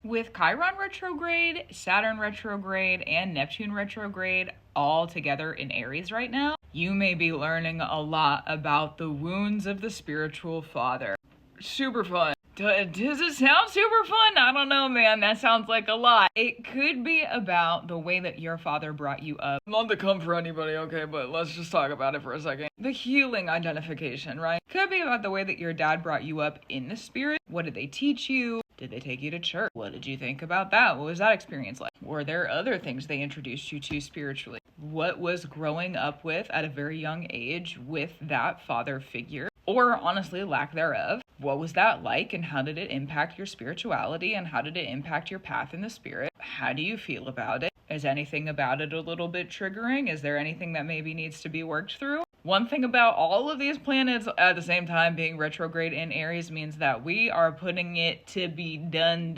With Chiron retrograde, Saturn retrograde, and Neptune retrograde all together in Aries right now, you may be learning a lot about the wounds of the spiritual father. Super fun. Does it sound super fun? I don't know, man. That sounds like a lot. It could be about the way that your father brought you up. Not to come for anybody, okay, but let's just talk about it for a second. The healing identification, right? Could be about the way that your dad brought you up in the spirit. What did they teach you? Did they take you to church? What did you think about that? What was that experience like? Were there other things they introduced you to spiritually? What was growing up with at a very young age with that father figure? Or honestly, lack thereof. What was that like, and how did it impact your spirituality, and how did it impact your path in the spirit? How do you feel about it? Is anything about it a little bit triggering? Is there anything that maybe needs to be worked through? One thing about all of these planets at the same time being retrograde in Aries means that we are putting it to be done.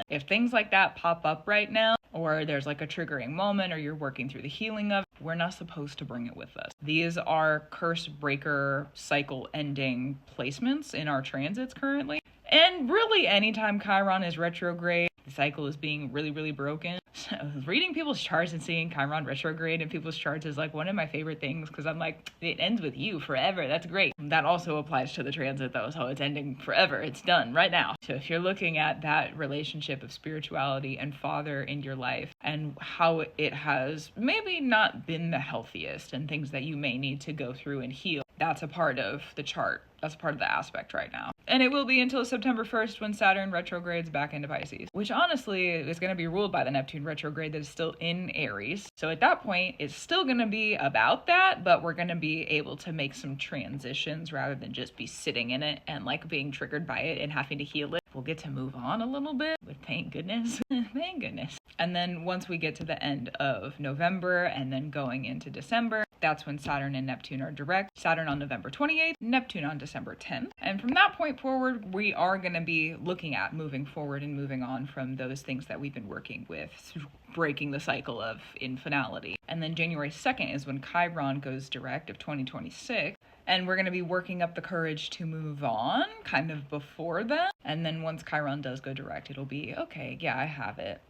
If things like that pop up right now, or there's like a triggering moment, or you're working through the healing of it, we're not supposed to bring it with us. These are curse breaker cycle ending placements in our transits currently. And really anytime Chiron is retrograde, the cycle is being really broken. So reading people's charts and seeing Chiron retrograde in people's charts is like one of my favorite things, because I'm like, it ends with you forever. That's great. That also applies to the transit though, so it's ending forever. It's done right now. So if you're looking at that relationship of spirituality and father in your life and how it has maybe not been the healthiest and things that you may need to go through and heal, that's a part of the chart. That's part of the aspect right now. And it will be until September 1st when Saturn retrogrades back into Pisces, which honestly is going to be ruled by the Neptune retrograde that is still in Aries. So at that point, it's still going to be about that, but we're going to be able to make some transitions rather than just be sitting in it and like being triggered by it and having to heal it. We'll get to move on a little bit, but thank goodness. Thank goodness. And then once we get to the end of November and then going into December, that's when Saturn and Neptune are direct. Saturn on November 28th, Neptune on December 10th. And from that point forward, we are going to be looking at moving forward and moving on from those things that we've been working with, breaking the cycle of infinality. And then January 2nd is when Chiron goes direct of 2026. And we're going to be working up the courage to move on kind of before that. And then once Chiron does go direct, it'll be, okay, yeah, I have it.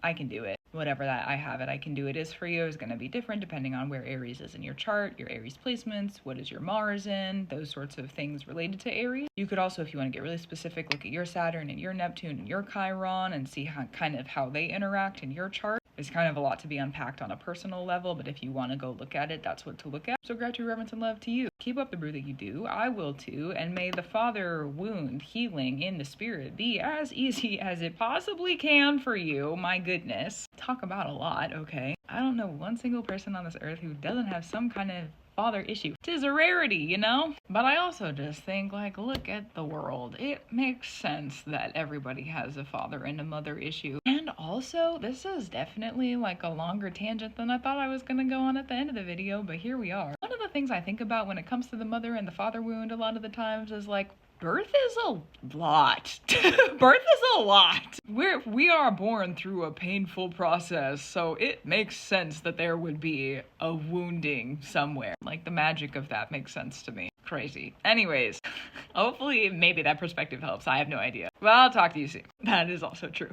I can do it. Whatever that I have it, I can do it is for you is going to be different depending on where Aries is in your chart, your Aries placements, what is your Mars in, those sorts of things related to Aries. You could also, if you want to get really specific, look at your Saturn and your Neptune and your Chiron and see how they interact in your chart. There's kind of a lot to be unpacked on a personal level, but if you want to go look at it, that's what to look at. So gratitude, reverence, and love to you. Keep up the brew that you do. I will too. And may the father wound healing in the spirit be as easy as it possibly can for you. My goodness. Talk about a lot, okay? I don't know one single person on this earth who doesn't have some kind of father issue. 'Tis a rarity, you know? But I also just think, like, look at the world. It makes sense that everybody has a father and a mother issue. And also, this is definitely like a longer tangent than I thought I was gonna go on at the end of the video, but here we are. One of the things I think about when it comes to the mother and the father wound a lot of the times is like, birth is a lot. Birth is a lot. We are born through a painful process, so it makes sense that there would be a wounding somewhere. Like, the magic of that makes sense to me. Crazy. Anyways, hopefully maybe that perspective helps. I have no idea. Well, I'll talk to you soon. That is also true.